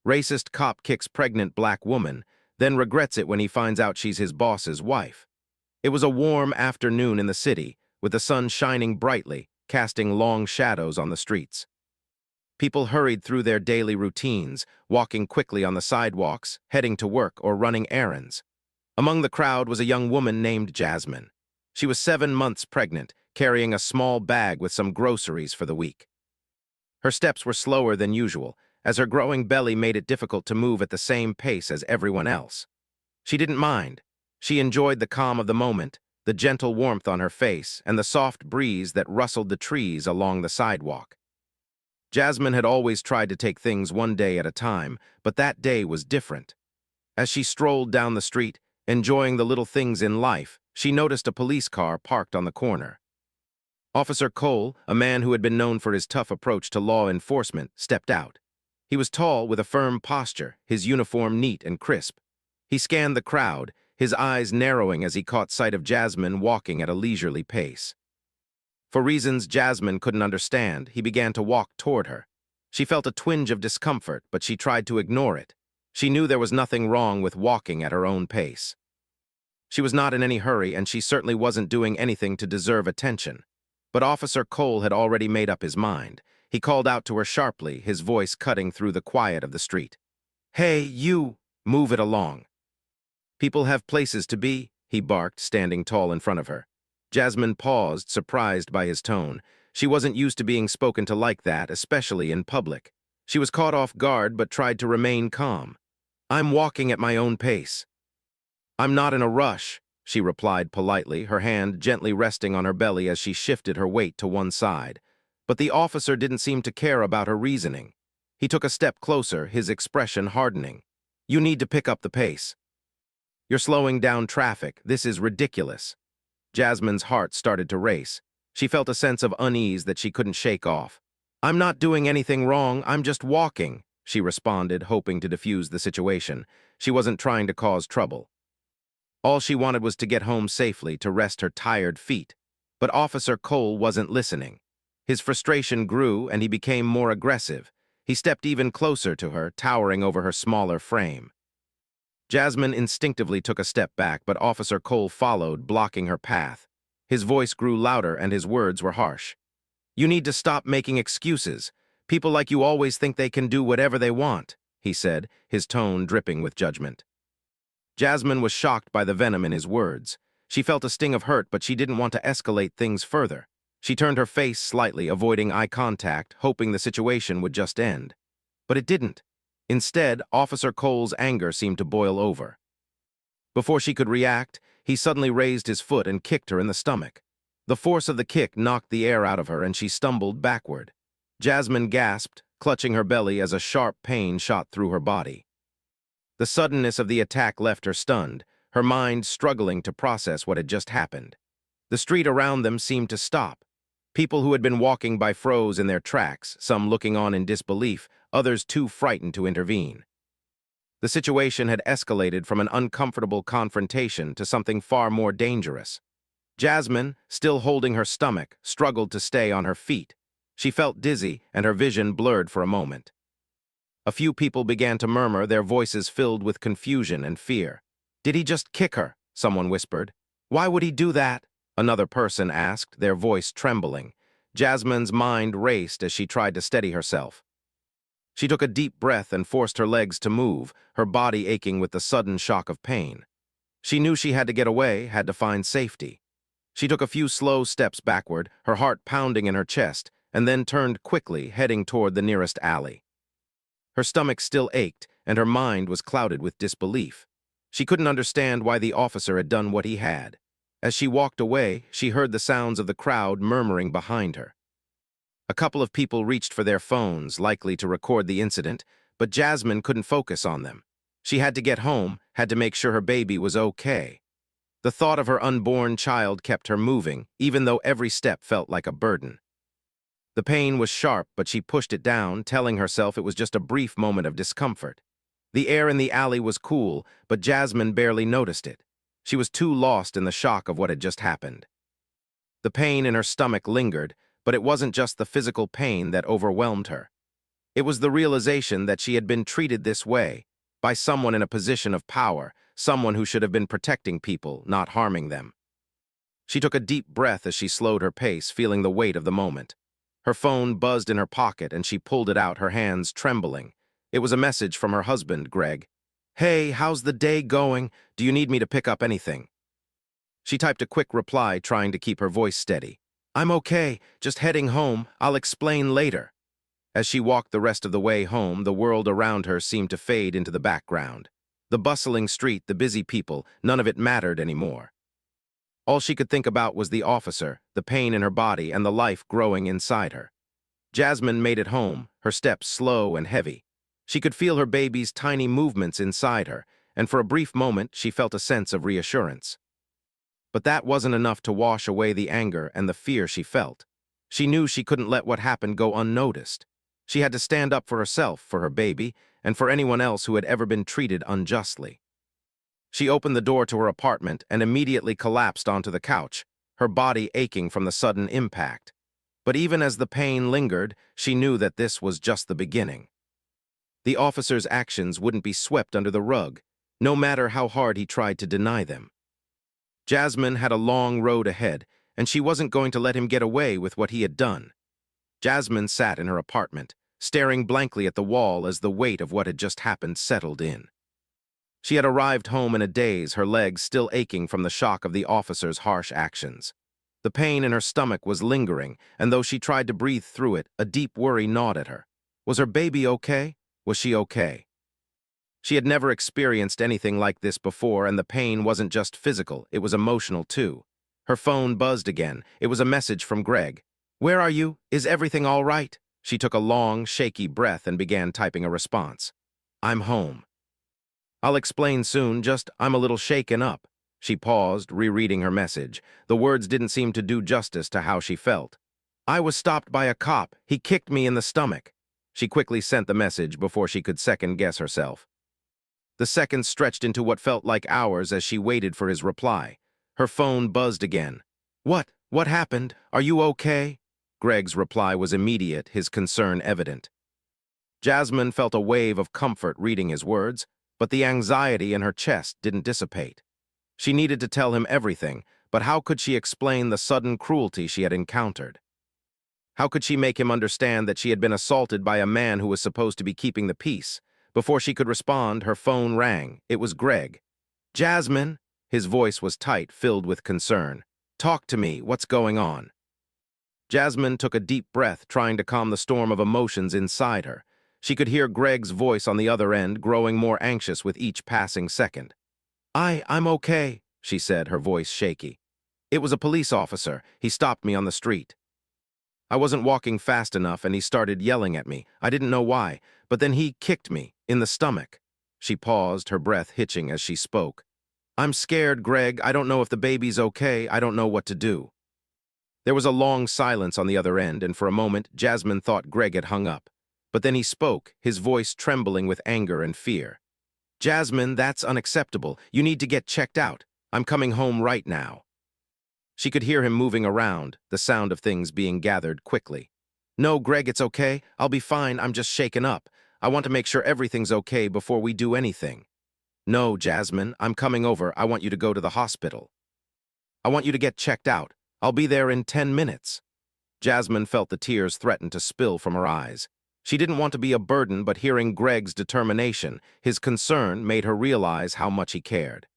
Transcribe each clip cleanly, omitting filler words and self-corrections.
Racist cop kicks pregnant black woman, then regrets it when he finds out she's his boss's wife. It was a warm afternoon in the city, with the sun shining brightly, casting long shadows on the streets. People hurried through their daily routines, walking quickly on the sidewalks, heading to work or running errands. Among the crowd was a young woman named Jasmine. She was 7 months pregnant, carrying a small bag with some groceries for the week. Her steps were slower than usual, as her growing belly made it difficult to move at the same pace as everyone else. She didn't mind. She enjoyed the calm of the moment, the gentle warmth on her face, and the soft breeze that rustled the trees along the sidewalk. Jasmine had always tried to take things one day at a time, but that day was different. As she strolled down the street, enjoying the little things in life, she noticed a police car parked on the corner. Officer Cole, a man who had been known for his tough approach to law enforcement, stepped out. He was tall with a firm posture, his uniform neat and crisp. He scanned the crowd, his eyes narrowing as he caught sight of Jasmine walking at a leisurely pace. For reasons Jasmine couldn't understand, he began to walk toward her. She felt a twinge of discomfort, but she tried to ignore it. She knew there was nothing wrong with walking at her own pace. She was not in any hurry, and she certainly wasn't doing anything to deserve attention. But Officer Cole had already made up his mind. He called out to her sharply, his voice cutting through the quiet of the street. "Hey, you! Move it along." "People have places to be," he barked, standing tall in front of her. Jasmine paused, surprised by his tone. She wasn't used to being spoken to like that, especially in public. She was caught off guard but tried to remain calm. "I'm walking at my own pace." "I'm not in a rush," she replied politely, her hand gently resting on her belly as she shifted her weight to one side. But the officer didn't seem to care about her reasoning. He took a step closer, his expression hardening. "You need to pick up the pace. You're slowing down traffic. This is ridiculous." Jasmine's heart started to race. She felt a sense of unease that she couldn't shake off. "I'm not doing anything wrong, I'm just walking," she responded, hoping to defuse the situation. She wasn't trying to cause trouble. All she wanted was to get home safely, to rest her tired feet. But Officer Cole wasn't listening. His frustration grew, and he became more aggressive. He stepped even closer to her, towering over her smaller frame. Jasmine instinctively took a step back, but Officer Cole followed, blocking her path. His voice grew louder, and his words were harsh. "You need to stop making excuses. People like you always think they can do whatever they want," he said, his tone dripping with judgment. Jasmine was shocked by the venom in his words. She felt a sting of hurt, but she didn't want to escalate things further. She turned her face slightly, avoiding eye contact, hoping the situation would just end. But it didn't. Instead, Officer Cole's anger seemed to boil over. Before she could react, he suddenly raised his foot and kicked her in the stomach. The force of the kick knocked the air out of her, and she stumbled backward. Jasmine gasped, clutching her belly as a sharp pain shot through her body. The suddenness of the attack left her stunned, her mind struggling to process what had just happened. The street around them seemed to stop. People who had been walking by froze in their tracks, some looking on in disbelief, others too frightened to intervene. The situation had escalated from an uncomfortable confrontation to something far more dangerous. Jasmine, still holding her stomach, struggled to stay on her feet. She felt dizzy, and her vision blurred for a moment. A few people began to murmur, their voices filled with confusion and fear. "Did he just kick her?" someone whispered. "Why would he do that?" another person asked, their voice trembling. Jasmine's mind raced as she tried to steady herself. She took a deep breath and forced her legs to move, her body aching with the sudden shock of pain. She knew she had to get away, had to find safety. She took a few slow steps backward, her heart pounding in her chest, and then turned quickly, heading toward the nearest alley. Her stomach still ached, and her mind was clouded with disbelief. She couldn't understand why the officer had done what he had. As she walked away, she heard the sounds of the crowd murmuring behind her. A couple of people reached for their phones, likely to record the incident, but Jasmine couldn't focus on them. She had to get home, had to make sure her baby was okay. The thought of her unborn child kept her moving, even though every step felt like a burden. The pain was sharp, but she pushed it down, telling herself it was just a brief moment of discomfort. The air in the alley was cool, but Jasmine barely noticed it. She was too lost in the shock of what had just happened. The pain in her stomach lingered, but it wasn't just the physical pain that overwhelmed her. It was the realization that she had been treated this way, by someone in a position of power, someone who should have been protecting people, not harming them. She took a deep breath as she slowed her pace, feeling the weight of the moment. Her phone buzzed in her pocket and she pulled it out, her hands trembling. It was a message from her husband, Greg. "Hey, how's the day going? Do you need me to pick up anything?" She typed a quick reply, trying to keep her voice steady. "I'm okay, just heading home. I'll explain later." As she walked the rest of the way home, the world around her seemed to fade into the background. The bustling street, the busy people, none of it mattered anymore. All she could think about was the officer, the pain in her body, and the life growing inside her. Jasmine made it home, her steps slow and heavy. She could feel her baby's tiny movements inside her, and for a brief moment she felt a sense of reassurance. But that wasn't enough to wash away the anger and the fear she felt. She knew she couldn't let what happened go unnoticed. She had to stand up for herself, for her baby, and for anyone else who had ever been treated unjustly. She opened the door to her apartment and immediately collapsed onto the couch, her body aching from the sudden impact. But even as the pain lingered, she knew that this was just the beginning. The officer's actions wouldn't be swept under the rug, no matter how hard he tried to deny them. Jasmine had a long road ahead, and she wasn't going to let him get away with what he had done. Jasmine sat in her apartment, staring blankly at the wall as the weight of what had just happened settled in. She had arrived home in a daze, her legs still aching from the shock of the officer's harsh actions. The pain in her stomach was lingering, and though she tried to breathe through it, a deep worry gnawed at her. Was her baby okay? Was she okay? She had never experienced anything like this before, and the pain wasn't just physical, it was emotional too. Her phone buzzed again. It was a message from Greg. "Where are you? Is everything all right?" She took a long, shaky breath and began typing a response. "I'm home." "I'll explain soon, just I'm a little shaken up." She paused, rereading her message. The words didn't seem to do justice to how she felt. "I was stopped by a cop. He kicked me in the stomach." She quickly sent the message before she could second-guess herself. The seconds stretched into what felt like hours as she waited for his reply. Her phone buzzed again. "What? What happened? Are you okay?" Greg's reply was immediate, his concern evident. Jasmine felt a wave of comfort reading his words, but the anxiety in her chest didn't dissipate. She needed to tell him everything, but how could she explain the sudden cruelty she had encountered? How could she make him understand that she had been assaulted by a man who was supposed to be keeping the peace? Before she could respond, her phone rang. It was Greg. "Jasmine!" His voice was tight, filled with concern. "Talk to me. What's going on?" Jasmine took a deep breath, trying to calm the storm of emotions inside her. She could hear Greg's voice on the other end, growing more anxious with each passing second. I'm okay," she said, her voice shaky. "It was a police officer. He stopped me on the street. I wasn't walking fast enough and he started yelling at me. I didn't know why, but then he kicked me in the stomach." She paused, her breath hitching as she spoke. "I'm scared, Greg. I don't know if the baby's okay. I don't know what to do." There was a long silence on the other end, and for a moment, Jasmine thought Greg had hung up. But then he spoke, his voice trembling with anger and fear. "Jasmine, that's unacceptable. You need to get checked out. I'm coming home right now." She could hear him moving around, the sound of things being gathered quickly. "No, Greg, it's okay. I'll be fine. I'm just shaken up. I want to make sure everything's okay before we do anything." "No, Jasmine, I'm coming over. I want you to go to the hospital. I want you to get checked out. I'll be there in 10 minutes. Jasmine felt the tears threaten to spill from her eyes. She didn't want to be a burden, but hearing Greg's determination, his concern, made her realize how much he cared.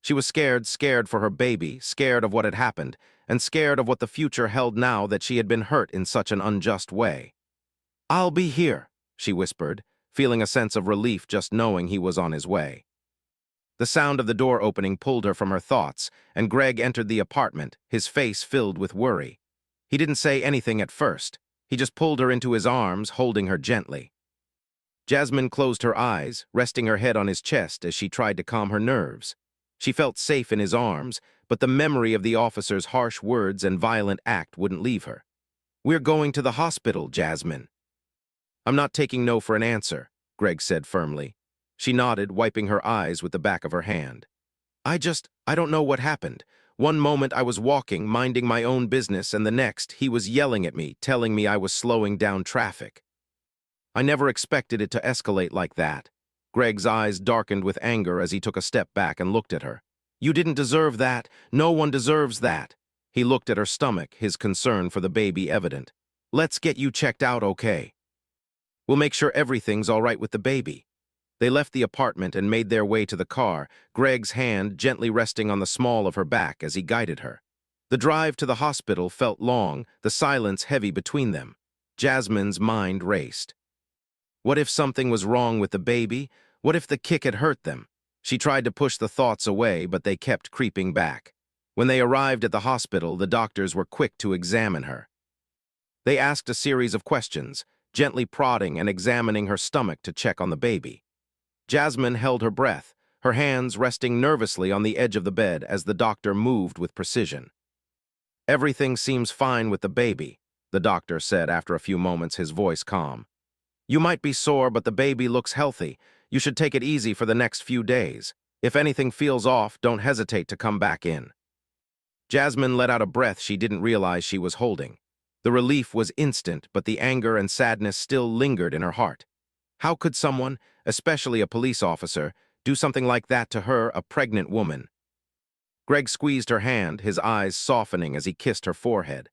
She was scared for her baby, scared of what had happened, and scared of what the future held now that she had been hurt in such an unjust way. "I'll be here," she whispered, feeling a sense of relief just knowing he was on his way. The sound of the door opening pulled her from her thoughts, and Greg entered the apartment, his face filled with worry. He didn't say anything at first. He just pulled her into his arms, holding her gently. Jasmine closed her eyes, resting her head on his chest as she tried to calm her nerves. She felt safe in his arms, but the memory of the officer's harsh words and violent act wouldn't leave her. "We're going to the hospital, Jasmine." "I'm not taking no for an answer," Greg said firmly. She nodded, wiping her eyes with the back of her hand. I don't know what happened. One moment I was walking, minding my own business, and the next, he was yelling at me, telling me I was slowing down traffic." I never expected it to escalate like that. Greg's eyes darkened with anger as he took a step back and looked at her. You didn't deserve that. No one deserves that. He looked at her stomach, his concern for the baby evident. Let's get you checked out, okay? We'll make sure everything's all right with the baby. They left the apartment and made their way to the car, Greg's hand gently resting on the small of her back as he guided her. The drive to the hospital felt long, the silence heavy between them. Jasmine's mind raced. What if something was wrong with the baby? What if the kick had hurt them? She tried to push the thoughts away, but they kept creeping back. When they arrived at the hospital, the doctors were quick to examine her. They asked a series of questions, gently prodding and examining her stomach to check on the baby. Jasmine held her breath, her hands resting nervously on the edge of the bed as the doctor moved with precision. Everything seems fine with the baby, the doctor said after a few moments, his voice calm. You might be sore, but the baby looks healthy. You should take it easy for the next few days. If anything feels off, don't hesitate to come back in. Jasmine let out a breath she didn't realize she was holding. The relief was instant, but the anger and sadness still lingered in her heart. How could someone, especially a police officer, do something like that to her, a pregnant woman? Greg squeezed her hand, his eyes softening as he kissed her forehead.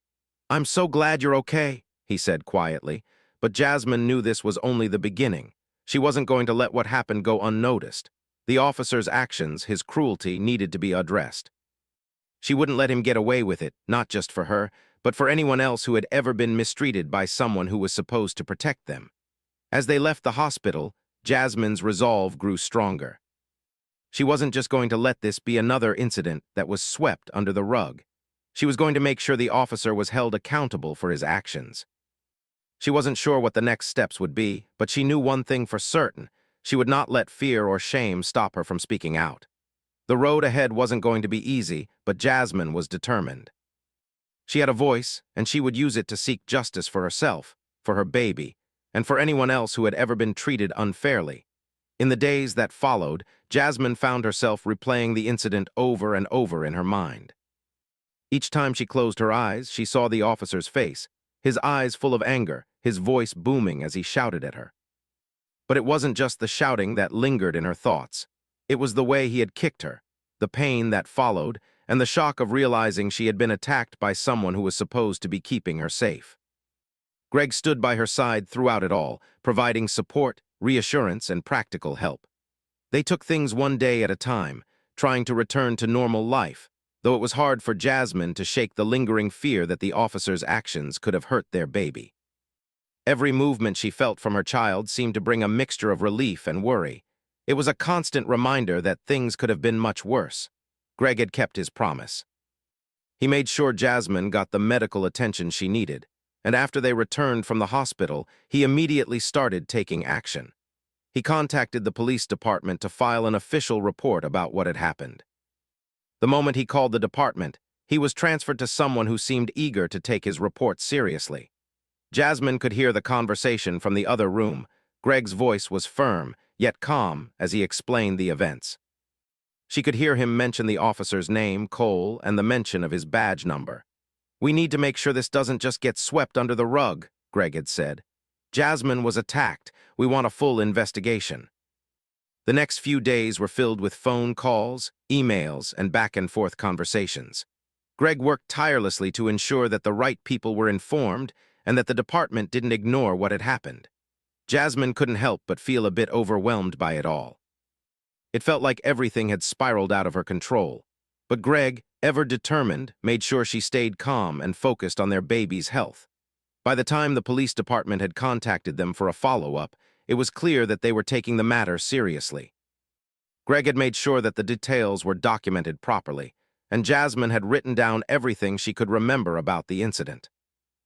I'm so glad you're okay, he said quietly, but Jasmine knew this was only the beginning. She wasn't going to let what happened go unnoticed. The officer's actions, his cruelty, needed to be addressed. She wouldn't let him get away with it, not just for her, but for anyone else who had ever been mistreated by someone who was supposed to protect them. As they left the hospital, Jasmine's resolve grew stronger. She wasn't just going to let this be another incident that was swept under the rug. She was going to make sure the officer was held accountable for his actions. She wasn't sure what the next steps would be, but she knew one thing for certain. She would not let fear or shame stop her from speaking out. The road ahead wasn't going to be easy, but Jasmine was determined. She had a voice, and she would use it to seek justice for herself, for her baby, and for anyone else who had ever been treated unfairly. In the days that followed, Jasmine found herself replaying the incident over and over in her mind. Each time she closed her eyes, she saw the officer's face, his eyes full of anger, his voice booming as he shouted at her. But it wasn't just the shouting that lingered in her thoughts. It was the way he had kicked her, the pain that followed, and the shock of realizing she had been attacked by someone who was supposed to be keeping her safe. Greg stood by her side throughout it all, providing support, reassurance, and practical help. They took things one day at a time, trying to return to normal life, though it was hard for Jasmine to shake the lingering fear that the officer's actions could have hurt their baby. Every movement she felt from her child seemed to bring a mixture of relief and worry. It was a constant reminder that things could have been much worse. Greg had kept his promise. He made sure Jasmine got the medical attention she needed, and after they returned from the hospital, he immediately started taking action. He contacted the police department to file an official report about what had happened. The moment he called the department, he was transferred to someone who seemed eager to take his report seriously. Jasmine could hear the conversation from the other room. Greg's voice was firm, yet calm, as he explained the events. She could hear him mention the officer's name, Cole, and the mention of his badge number. We need to make sure this doesn't just get swept under the rug, Greg had said. Jasmine was attacked. We want a full investigation. The next few days were filled with phone calls, emails, and back-and-forth conversations. Greg worked tirelessly to ensure that the right people were informed and that the department didn't ignore what had happened. Jasmine couldn't help but feel a bit overwhelmed by it all. It felt like everything had spiraled out of her control. But Greg, ever determined, made sure she stayed calm and focused on their baby's health. By the time the police department had contacted them for a follow-up, it was clear that they were taking the matter seriously. Greg had made sure that the details were documented properly, and Jasmine had written down everything she could remember about the incident.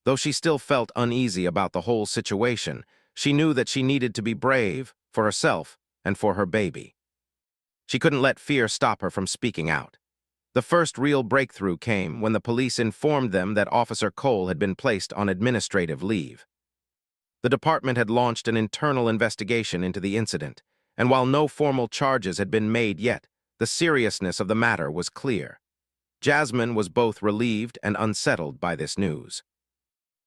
Though she still felt uneasy about the whole situation, she knew that she needed to be brave for herself and for her baby. She couldn't let fear stop her from speaking out. The first real breakthrough came when the police informed them that Officer Cole had been placed on administrative leave. The department had launched an internal investigation into the incident, and while no formal charges had been made yet, the seriousness of the matter was clear. Jasmine was both relieved and unsettled by this news.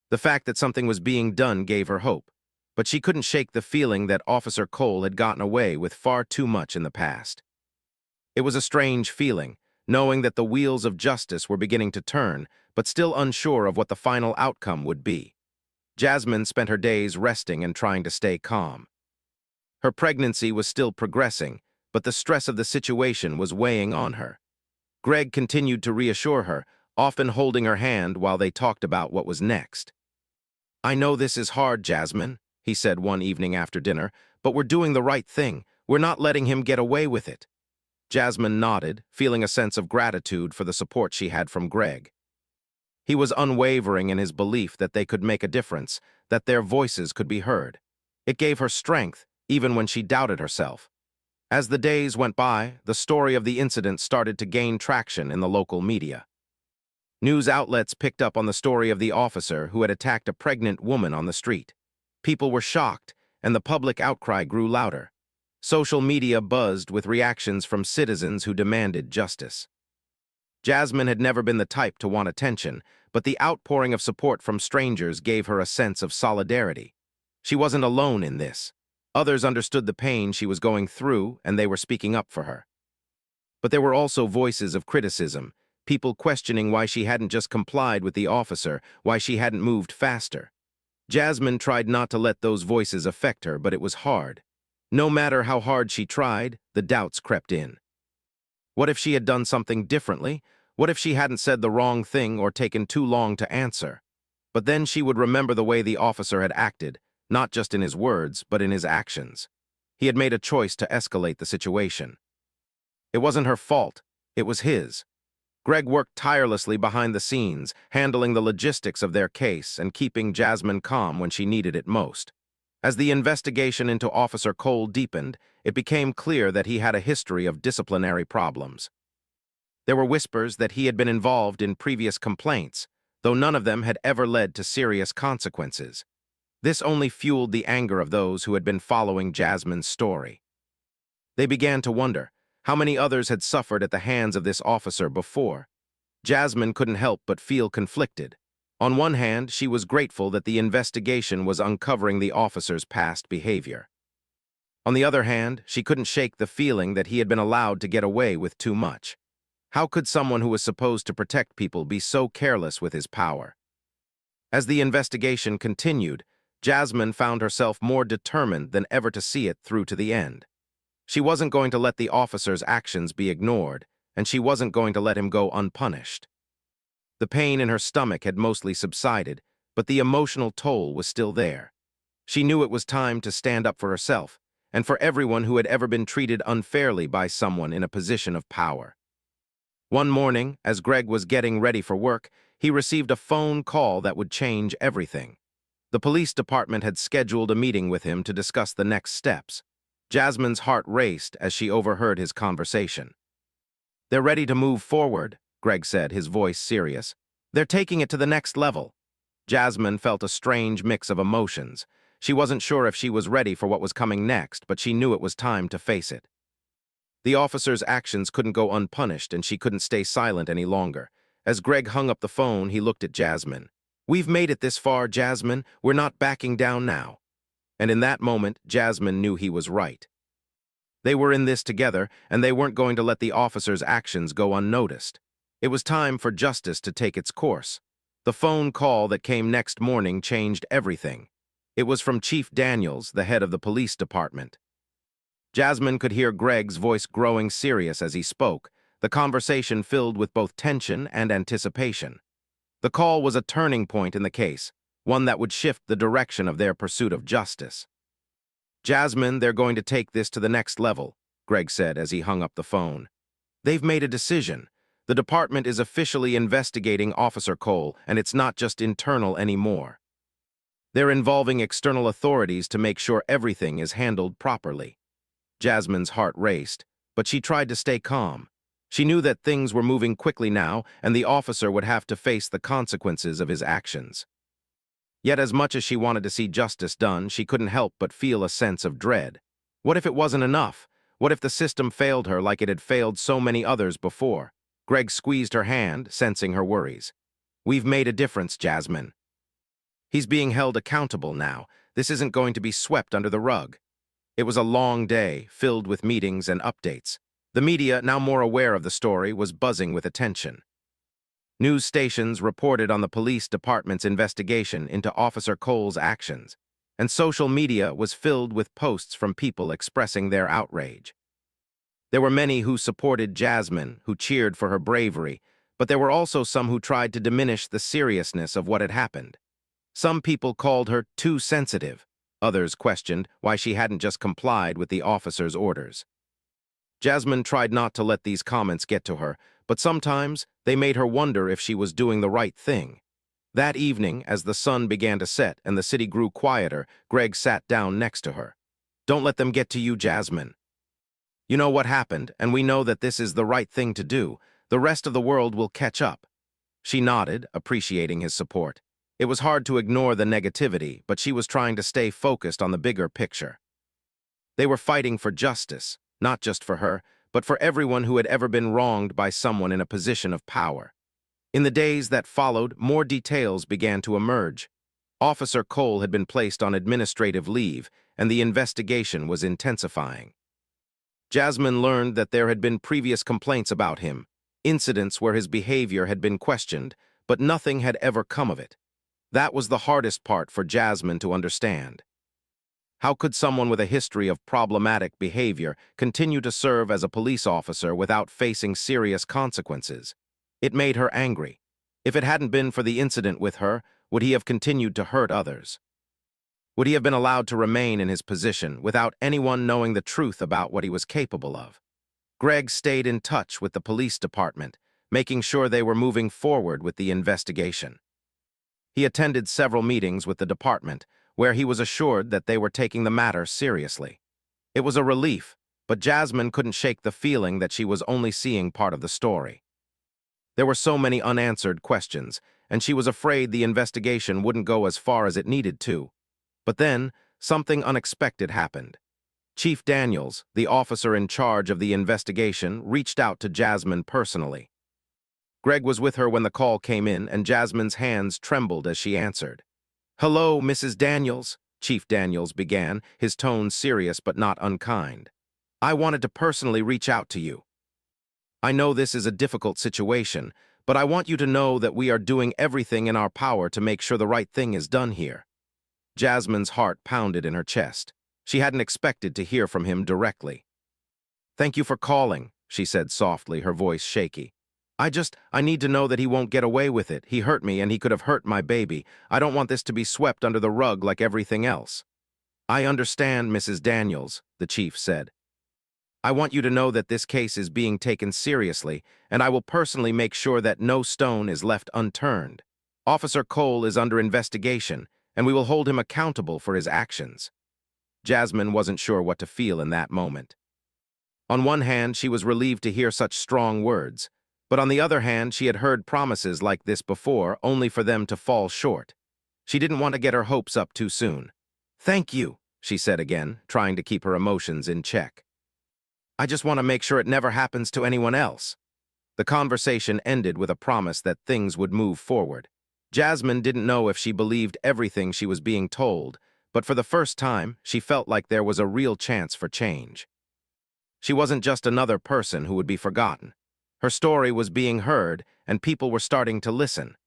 The fact that something was being done gave her hope. but she couldn't shake the feeling that Officer Cole had gotten away with far too much in the past. It was a strange feeling, knowing that the wheels of justice were beginning to turn, but still unsure of what the final outcome would be. Jasmine spent her days resting and trying to stay calm. Her pregnancy was still progressing, but the stress of the situation was weighing on her. Greg continued to reassure her, often holding her hand while they talked about what was next. "I know this is hard, Jasmine," he said one evening after dinner, "but we're doing the right thing. We're not letting him get away with it." Jasmine nodded, feeling a sense of gratitude for the support she had from Greg. He was unwavering in his belief that they could make a difference, that their voices could be heard. It gave her strength, even when she doubted herself. As the days went by, the story of the incident started to gain traction in the local media. News outlets picked up on the story of the officer who had attacked a pregnant woman on the street. People were shocked, and the public outcry grew louder. Social media buzzed with reactions from citizens who demanded justice. Jasmine had never been the type to want attention, but the outpouring of support from strangers gave her a sense of solidarity. She wasn't alone in this. Others understood the pain she was going through, and they were speaking up for her. But there were also voices of criticism, people questioning why she hadn't just complied with the officer, why she hadn't moved faster. Jasmine tried not to let those voices affect her, but it was hard. No matter how hard she tried, the doubts crept in. What if she had done something differently? What if she hadn't said the wrong thing or taken too long to answer? But then she would remember the way the officer had acted, not just in his words, but in his actions. He had made a choice to escalate the situation. It wasn't her fault, it was his. Greg worked tirelessly behind the scenes, handling the logistics of their case and keeping Jasmine calm when she needed it most. As the investigation into Officer Cole deepened, it became clear that he had a history of disciplinary problems. There were whispers that he had been involved in previous complaints, though none of them had ever led to serious consequences. This only fueled the anger of those who had been following Jasmine's story. They began to wonder how many others had suffered at the hands of this officer before. Jasmine couldn't help but feel conflicted. On one hand, she was grateful that the investigation was uncovering the officer's past behavior. On the other hand, she couldn't shake the feeling that he had been allowed to get away with too much. How could someone who was supposed to protect people be so careless with his power? As the investigation continued, Jasmine found herself more determined than ever to see it through to the end. She wasn't going to let the officer's actions be ignored, and she wasn't going to let him go unpunished. The pain in her stomach had mostly subsided, but the emotional toll was still there. She knew it was time to stand up for herself, and for everyone who had ever been treated unfairly by someone in a position of power. One morning, as Greg was getting ready for work, he received a phone call that would change everything. The police department had scheduled a meeting with him to discuss the next steps. Jasmine's heart raced as she overheard his conversation. "They're ready to move forward," Greg said, his voice serious. "They're taking it to the next level." Jasmine felt a strange mix of emotions. She wasn't sure if she was ready for what was coming next, but she knew it was time to face it. The officer's actions couldn't go unpunished, and she couldn't stay silent any longer. As Greg hung up the phone, he looked at Jasmine. "We've made it this far, Jasmine. We're not backing down now." And in that moment, Jasmine knew he was right. They were in this together, and they weren't going to let the officer's actions go unnoticed. It was time for justice to take its course. The phone call that came next morning changed everything. It was from Chief Daniels, the head of the police department. Jasmine could hear Greg's voice growing serious as he spoke, the conversation filled with both tension and anticipation. The call was a turning point in the case, one that would shift the direction of their pursuit of justice. "Jasmine, they're going to take this to the next level," Greg said as he hung up the phone. "They've made a decision. The department is officially investigating Officer Cole, and it's not just internal anymore. They're involving external authorities to make sure everything is handled properly." Jasmine's heart raced, but she tried to stay calm. She knew that things were moving quickly now, and the officer would have to face the consequences of his actions. Yet as much as she wanted to see justice done, she couldn't help but feel a sense of dread. What if it wasn't enough? What if the system failed her like it had failed so many others before? Greg squeezed her hand, sensing her worries. "We've made a difference, Jasmine. He's being held accountable now. This isn't going to be swept under the rug. It was a long day, filled with meetings and updates. The media, now more aware of the story, was buzzing with attention. News stations reported on the police department's investigation into Officer Cole's actions, and social media was filled with posts from people expressing their outrage. There were many who supported Jasmine, who cheered for her bravery, but there were also some who tried to diminish the seriousness of what had happened. Some people called her too sensitive. Others questioned why she hadn't just complied with the officer's orders. Jasmine tried not to let these comments get to her, but sometimes they made her wonder if she was doing the right thing. That evening, as the sun began to set and the city grew quieter, Greg sat down next to her. "Don't let them get to you, Jasmine. You know what happened, and we know that this is the right thing to do. The rest of the world will catch up." She nodded, appreciating his support. It was hard to ignore the negativity, but she was trying to stay focused on the bigger picture. They were fighting for justice, not just for her, but for everyone who had ever been wronged by someone in a position of power. In the days that followed, more details began to emerge. Officer Cole had been placed on administrative leave, and the investigation was intensifying. Jasmine learned that there had been previous complaints about him, incidents where his behavior had been questioned, but nothing had ever come of it. That was the hardest part for Jasmine to understand. How could someone with a history of problematic behavior continue to serve as a police officer without facing serious consequences? It made her angry. If it hadn't been for the incident with her, would he have continued to hurt others? Would he have been allowed to remain in his position without anyone knowing the truth about what he was capable of? Greg stayed in touch with the police department, making sure they were moving forward with the investigation. He attended several meetings with the department, where he was assured that they were taking the matter seriously. It was a relief, but Jasmine couldn't shake the feeling that she was only seeing part of the story. There were so many unanswered questions, and she was afraid the investigation wouldn't go as far as it needed to. But then, something unexpected happened. Chief Daniels, the officer in charge of the investigation, reached out to Jasmine personally. Greg was with her when the call came in, and Jasmine's hands trembled as she answered. "Hello, Mrs. Daniels," Chief Daniels began, his tone serious but not unkind. "I wanted to personally reach out to you. I know this is a difficult situation, but I want you to know that we are doing everything in our power to make sure the right thing is done here." Jasmine's heart pounded in her chest. She hadn't expected to hear from him directly. "Thank you for calling," she said softly, her voice shaky. I need to know that he won't get away with it. He hurt me and he could have hurt my baby. I don't want this to be swept under the rug like everything else." "I understand, Mrs. Daniels," the chief said. "I want you to know that this case is being taken seriously, and I will personally make sure that no stone is left unturned. Officer Cole is under investigation, and we will hold him accountable for his actions." Jasmine wasn't sure what to feel in that moment. On one hand, she was relieved to hear such strong words, but on the other hand, she had heard promises like this before, only for them to fall short. She didn't want to get her hopes up too soon. "Thank you," she said again, trying to keep her emotions in check. "I just want to make sure it never happens to anyone else." The conversation ended with a promise that things would move forward. Jasmine didn't know if she believed everything she was being told, but for the first time, she felt like there was a real chance for change. She wasn't just another person who would be forgotten. Her story was being heard, and people were starting to listen.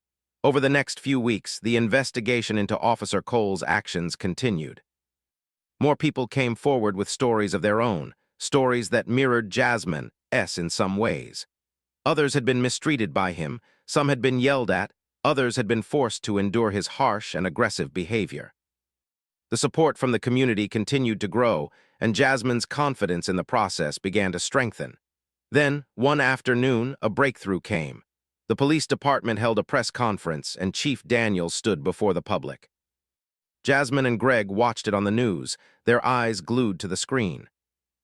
Over the next few weeks, the investigation into Officer Cole's actions continued. More people came forward with stories of their own, stories that mirrored Jasmine's in some ways. Others had been mistreated by him, some had been yelled at, others had been forced to endure his harsh and aggressive behavior. The support from the community continued to grow, and Jasmine's confidence in the process began to strengthen. Then, one afternoon, a breakthrough came. The police department held a press conference, and Chief Daniels stood before the public. Jasmine and Greg watched it on the news, their eyes glued to the screen.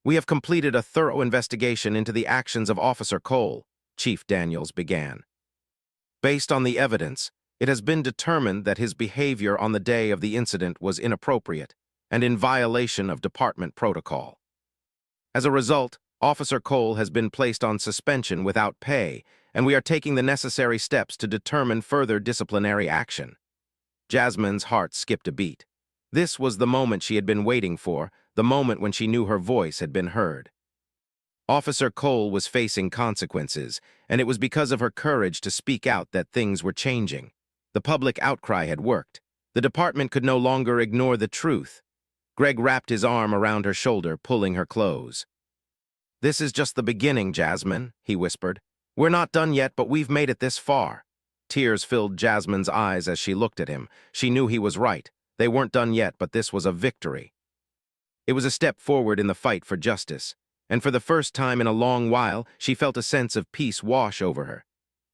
"We have completed a thorough investigation into the actions of Officer Cole," Chief Daniels began. "Based on the evidence, it has been determined that his behavior on the day of the incident was inappropriate and in violation of department protocol. As a result, Officer Cole has been placed on suspension without pay, and we are taking the necessary steps to determine further disciplinary action." Jasmine's heart skipped a beat. This was the moment she had been waiting for, the moment when she knew her voice had been heard. Officer Cole was facing consequences, and it was because of her courage to speak out that things were changing. The public outcry had worked. The department could no longer ignore the truth. Greg wrapped his arm around her shoulder, pulling her close. "This is just the beginning, Jasmine," he whispered. "We're not done yet, but we've made it this far." Tears filled Jasmine's eyes as she looked at him. She knew he was right. They weren't done yet, but this was a victory. It was a step forward in the fight for justice, and for the first time in a long while, she felt a sense of peace wash over her.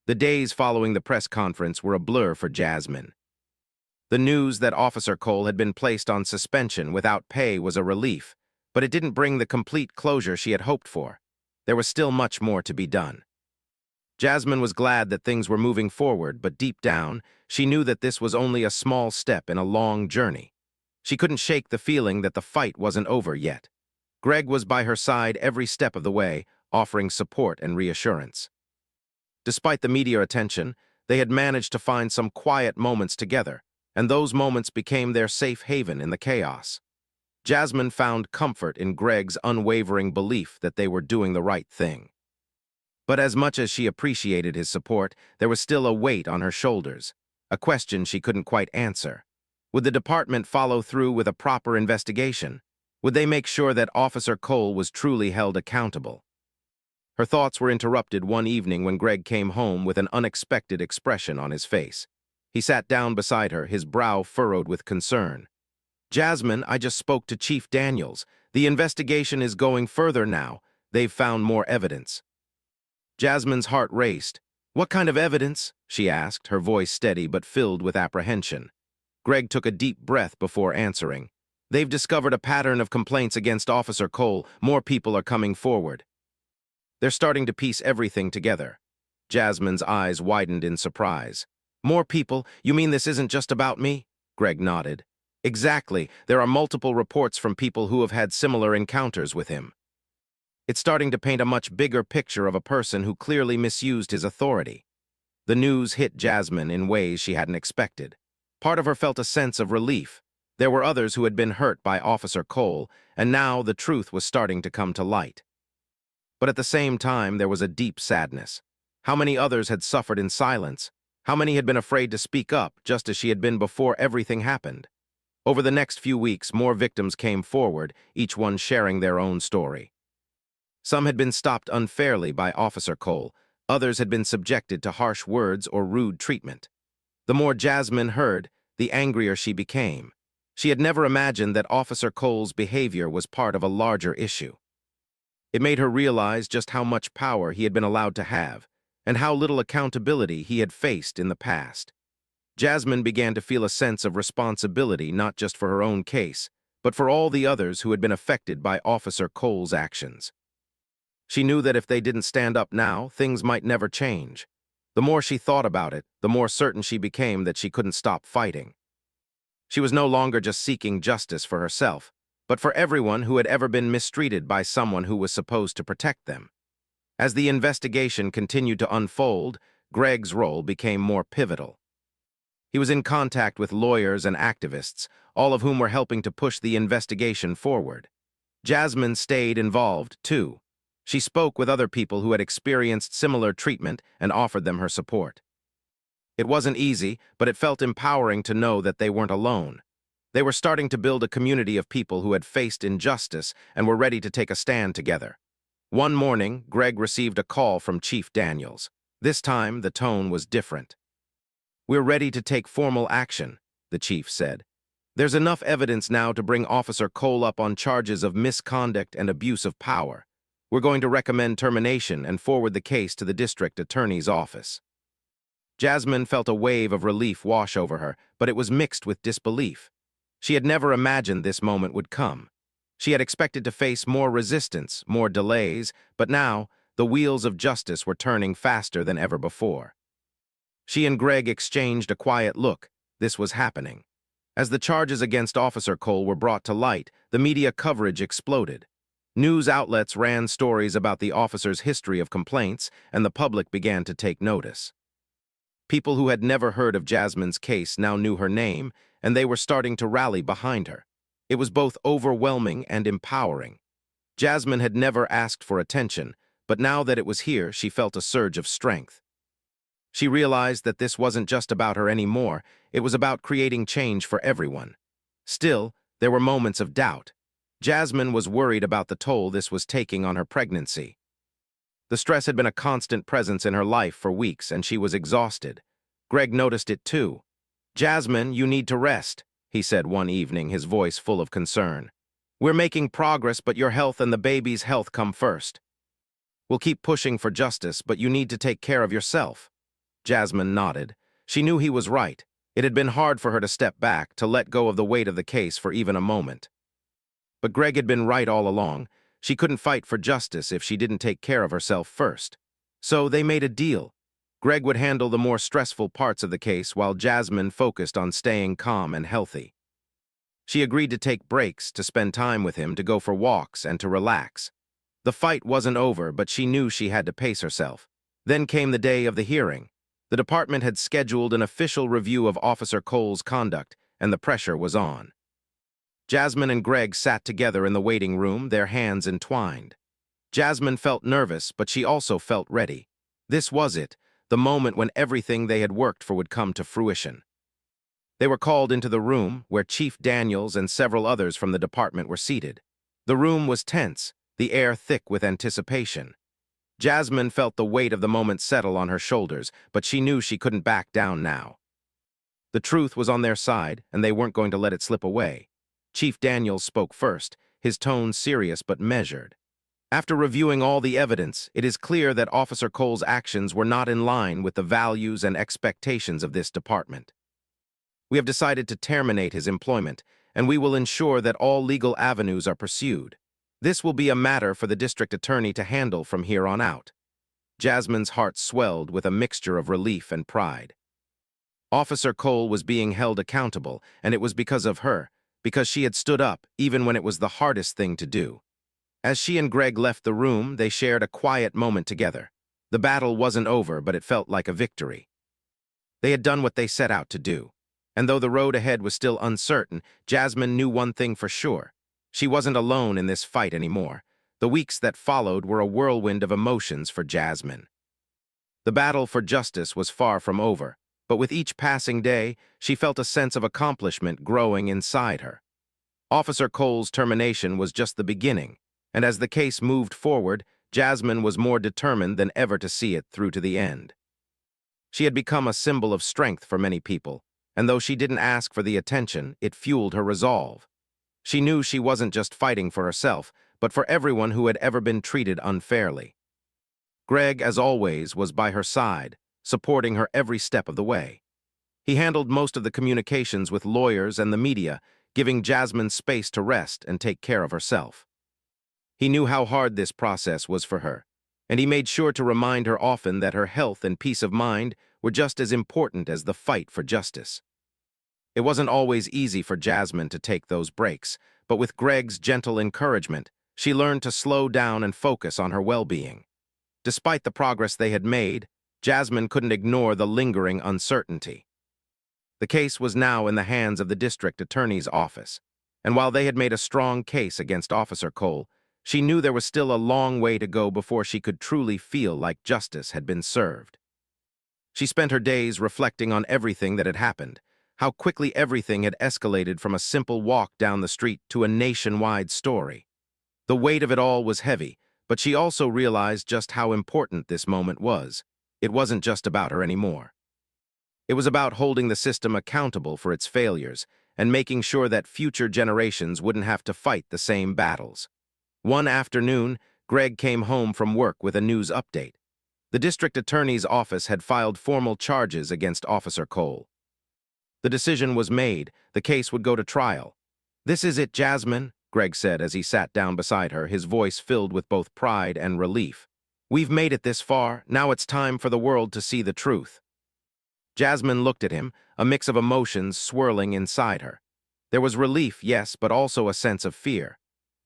The days following the press conference were a blur for Jasmine. The news that Officer Cole had been placed on suspension without pay was a relief, but it didn't bring the complete closure she had hoped for. There was still much more to be done. Jasmine was glad that things were moving forward, but deep down, she knew that this was only a small step in a long journey. She couldn't shake the feeling that the fight wasn't over yet. Greg was by her side every step of the way, offering support and reassurance. Despite the media attention, they had managed to find some quiet moments together, and those moments became their safe haven in the chaos. Jasmine found comfort in Greg's unwavering belief that they were doing the right thing. But as much as she appreciated his support, there was still a weight on her shoulders, a question she couldn't quite answer. Would the department follow through with a proper investigation? Would they make sure that Officer Cole was truly held accountable? Her thoughts were interrupted one evening when Greg came home with an unexpected expression on his face. He sat down beside her, his brow furrowed with concern. "Jasmine, I just spoke to Chief Daniels. The investigation is going further now. They've found more evidence." Jasmine's heart raced. "What kind of evidence?" she asked, her voice steady but filled with apprehension. Greg took a deep breath before answering. "They've discovered a pattern of complaints against Officer Cole. More people are coming forward." "They're starting to piece everything together." Jasmine's eyes widened in surprise. "More people? You mean this isn't just about me?" Greg nodded. "Exactly. There are multiple reports from people who have had similar encounters with him. It's starting to paint a much bigger picture of a person who clearly misused his authority." The news hit Jasmine in ways she hadn't expected. Part of her felt a sense of relief. There were others who had been hurt by Officer Cole, and now the truth was starting to come to light. But at the same time, there was a deep sadness. How many others had suffered in silence? How many had been afraid to speak up, just as she had been before everything happened? Over the next few weeks, more victims came forward, each one sharing their own story. Some had been stopped unfairly by Officer Cole. Others had been subjected to harsh words or rude treatment. The more Jasmine heard, the angrier she became. She had never imagined that Officer Cole's behavior was part of a larger issue. It made her realize just how much power he had been allowed to have, and how little accountability he had faced in the past. Jasmine began to feel a sense of responsibility not just for her own case, but for all the others who had been affected by Officer Cole's actions. She knew that if they didn't stand up now, things might never change. The more she thought about it, the more certain she became that she couldn't stop fighting. She was no longer just seeking justice for herself, but for everyone who had ever been mistreated by someone who was supposed to protect them. As the investigation continued to unfold, Greg's role became more pivotal. He was in contact with lawyers and activists, all of whom were helping to push the investigation forward. Jasmine stayed involved, too. She spoke with other people who had experienced similar treatment and offered them her support. It wasn't easy, but it felt empowering to know that they weren't alone. They were starting to build a community of people who had faced injustice and were ready to take a stand together. One morning, Greg received a call from Chief Daniels. This time, the tone was different. "We're ready to take formal action," the chief said. "There's enough evidence now to bring Officer Cole up on charges of misconduct and abuse of power. We're going to recommend termination and forward the case to the district attorney's office." Jasmine felt a wave of relief wash over her, but it was mixed with disbelief. She had never imagined this moment would come. She had expected to face more resistance, more delays, but now, the wheels of justice were turning faster than ever before. She and Greg exchanged a quiet look. This was happening. As the charges against Officer Cole were brought to light, the media coverage exploded. News outlets ran stories about the officer's history of complaints, and the public began to take notice. People who had never heard of Jasmine's case now knew her name, and they were starting to rally behind her. It was both overwhelming and empowering. Jasmine had never asked for attention, but now that it was here, she felt a surge of strength. She realized that this wasn't just about her anymore, it was about creating change for everyone. Still, there were moments of doubt. Jasmine was worried about the toll this was taking on her pregnancy. The stress had been a constant presence in her life for weeks, and she was exhausted. Greg noticed it too. "Jasmine, you need to rest," he said one evening, his voice full of concern. "We're making progress, but your health and the baby's health come first. We'll keep pushing for justice, but you need to take care of yourself." Jasmine nodded. She knew he was right. It had been hard for her to step back, to let go of the weight of the case for even a moment. But Greg had been right all along. She couldn't fight for justice if she didn't take care of herself first. So they made a deal. Greg would handle the more stressful parts of the case while Jasmine focused on staying calm and healthy. She agreed to take breaks, to spend time with him, to go for walks, and to relax. The fight wasn't over, but she knew she had to pace herself. Then came the day of the hearing. The department had scheduled an official review of Officer Cole's conduct, and the pressure was on. Jasmine and Greg sat together in the waiting room, their hands entwined. Jasmine felt nervous, but she also felt ready. This was it, the moment when everything they had worked for would come to fruition. They were called into the room, where Chief Daniels and several others from the department were seated. The room was tense, the air thick with anticipation. Jasmine felt the weight of the moment settle on her shoulders, but she knew she couldn't back down now. The truth was on their side, and they weren't going to let it slip away. Chief Daniels spoke first, his tone serious but measured. "After reviewing all the evidence, it is clear that Officer Cole's actions were not in line with the values and expectations of this department. We have decided to terminate his employment, and we will ensure that all legal avenues are pursued. This will be a matter for the district attorney to handle from here on out." Jasmine's heart swelled with a mixture of relief and pride. Officer Cole was being held accountable, and it was because of her, because she had stood up even when it was the hardest thing to do. As she and Greg left the room, they shared a quiet moment together. The battle wasn't over, but it felt like a victory. They had done what they set out to do. And though the road ahead was still uncertain, Jasmine knew one thing for sure. She wasn't alone in this fight anymore. The weeks that followed were a whirlwind of emotions for Jasmine. The battle for justice was far from over, but with each passing day, she felt a sense of accomplishment growing inside her. Officer Cole's termination was just the beginning, and as the case moved forward, Jasmine was more determined than ever to see it through to the end. She had become a symbol of strength for many people, and though she didn't ask for the attention, it fueled her resolve. She knew she wasn't just fighting for herself, but for everyone who had ever been treated unfairly. Greg, as always, was by her side, supporting her every step of the way. He handled most of the communications with lawyers and the media, giving Jasmine space to rest and take care of herself. He knew how hard this process was for her, and he made sure to remind her often that her health and peace of mind were just as important as the fight for justice. It wasn't always easy for Jasmine to take those breaks, but with Greg's gentle encouragement, she learned to slow down and focus on her well-being. Despite the progress they had made, Jasmine couldn't ignore the lingering uncertainty. The case was now in the hands of the district attorney's office, and while they had made a strong case against Officer Cole, she knew there was still a long way to go before she could truly feel like justice had been served. She spent her days reflecting on everything that had happened, how quickly everything had escalated from a simple walk down the street to a nationwide story. The weight of it all was heavy, but she also realized just how important this moment was. It wasn't just about her anymore. It was about holding the system accountable for its failures and making sure that future generations wouldn't have to fight the same battles. One afternoon, Greg came home from work with a news update. The district attorney's office had filed formal charges against Officer Cole. The decision was made. The case would go to trial. "This is it, Jasmine," Greg said as he sat down beside her, his voice filled with both pride and relief. "We've made it this far. Now it's time for the world to see the truth." Jasmine looked at him, a mix of emotions swirling inside her. There was relief, yes, but also a sense of fear.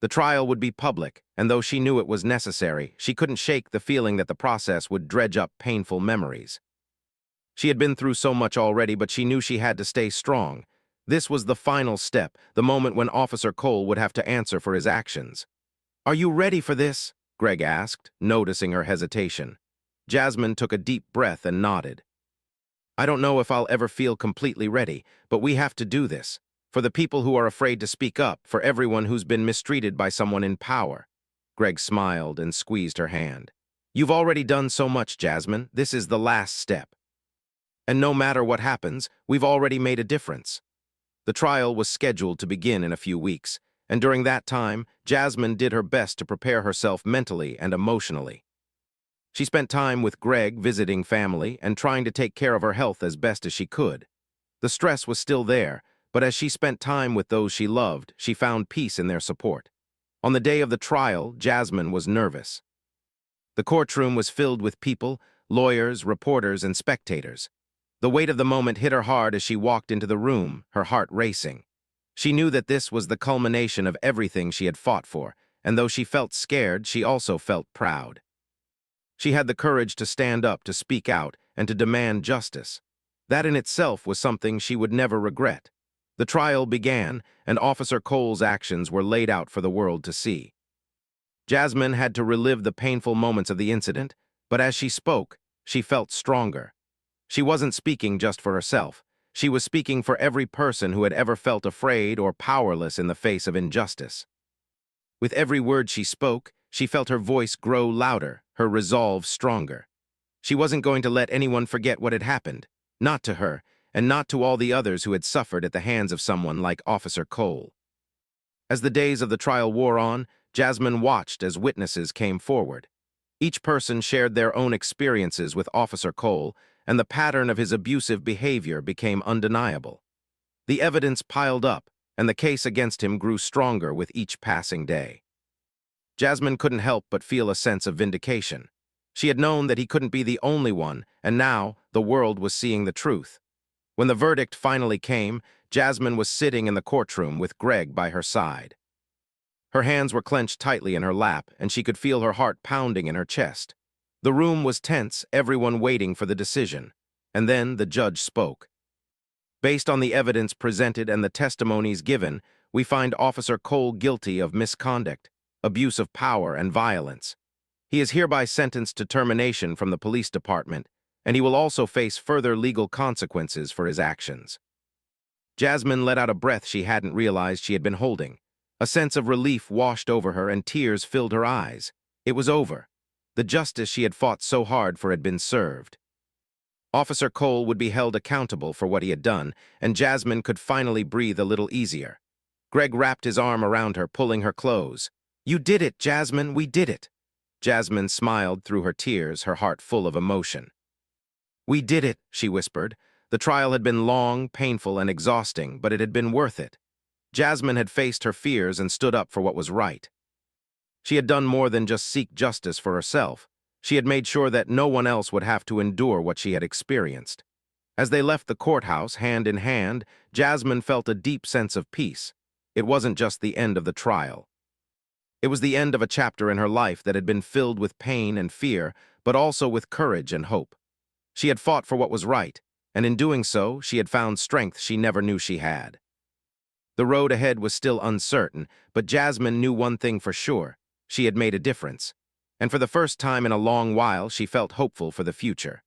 The trial would be public, and though she knew it was necessary, she couldn't shake the feeling that the process would dredge up painful memories. She had been through so much already, but she knew she had to stay strong. This was the final step, the moment when Officer Cole would have to answer for his actions. "Are you ready for this?" Greg asked, noticing her hesitation. Jasmine took a deep breath and nodded. "I don't know if I'll ever feel completely ready, but we have to do this. For the people who are afraid to speak up, for everyone who's been mistreated by someone in power." Greg smiled and squeezed her hand. "You've already done so much, Jasmine. This is the last step. And no matter what happens, we've already made a difference." The trial was scheduled to begin in a few weeks, and during that time, Jasmine did her best to prepare herself mentally and emotionally. She spent time with Greg, visiting family, and trying to take care of her health as best as she could. The stress was still there, but as she spent time with those she loved, she found peace in their support. On the day of the trial, Jasmine was nervous. The courtroom was filled with people, lawyers, reporters, and spectators. The weight of the moment hit her hard as she walked into the room, her heart racing. She knew that this was the culmination of everything she had fought for, and though she felt scared, she also felt proud. She had the courage to stand up, to speak out, and to demand justice. That in itself was something she would never regret. The trial began, and Officer Cole's actions were laid out for the world to see. Jasmine had to relive the painful moments of the incident, but as she spoke, she felt stronger. She wasn't speaking just for herself. She was speaking for every person who had ever felt afraid or powerless in the face of injustice. With every word she spoke, she felt her voice grow louder, her resolve stronger. She wasn't going to let anyone forget what had happened, not to her, and not to all the others who had suffered at the hands of someone like Officer Cole. As the days of the trial wore on, Jasmine watched as witnesses came forward. Each person shared their own experiences with Officer Cole, and the pattern of his abusive behavior became undeniable. The evidence piled up, and the case against him grew stronger with each passing day. Jasmine couldn't help but feel a sense of vindication. She had known that he couldn't be the only one, and now the world was seeing the truth. When the verdict finally came, Jasmine was sitting in the courtroom with Greg by her side. Her hands were clenched tightly in her lap, and she could feel her heart pounding in her chest. The room was tense, everyone waiting for the decision. And then the judge spoke. "Based on the evidence presented and the testimonies given, we find Officer Cole guilty of misconduct, abuse of power, and violence. He is hereby sentenced to termination from the police department, and he will also face further legal consequences for his actions." Jasmine let out a breath she hadn't realized she had been holding. A sense of relief washed over her and tears filled her eyes. It was over. The justice she had fought so hard for had been served. Officer Cole would be held accountable for what he had done, and Jasmine could finally breathe a little easier. Greg wrapped his arm around her, pulling her close. "You did it, Jasmine, we did it." Jasmine smiled through her tears, her heart full of emotion. "We did it," she whispered. The trial had been long, painful, and exhausting, but it had been worth it. Jasmine had faced her fears and stood up for what was right. She had done more than just seek justice for herself. She had made sure that no one else would have to endure what she had experienced. As they left the courthouse, hand in hand, Jasmine felt a deep sense of peace. It wasn't just the end of the trial. It was the end of a chapter in her life that had been filled with pain and fear, but also with courage and hope. She had fought for what was right, and in doing so, she had found strength she never knew she had. The road ahead was still uncertain, but Jasmine knew one thing for sure. She had made a difference. And for the first time in a long while, she felt hopeful for the future.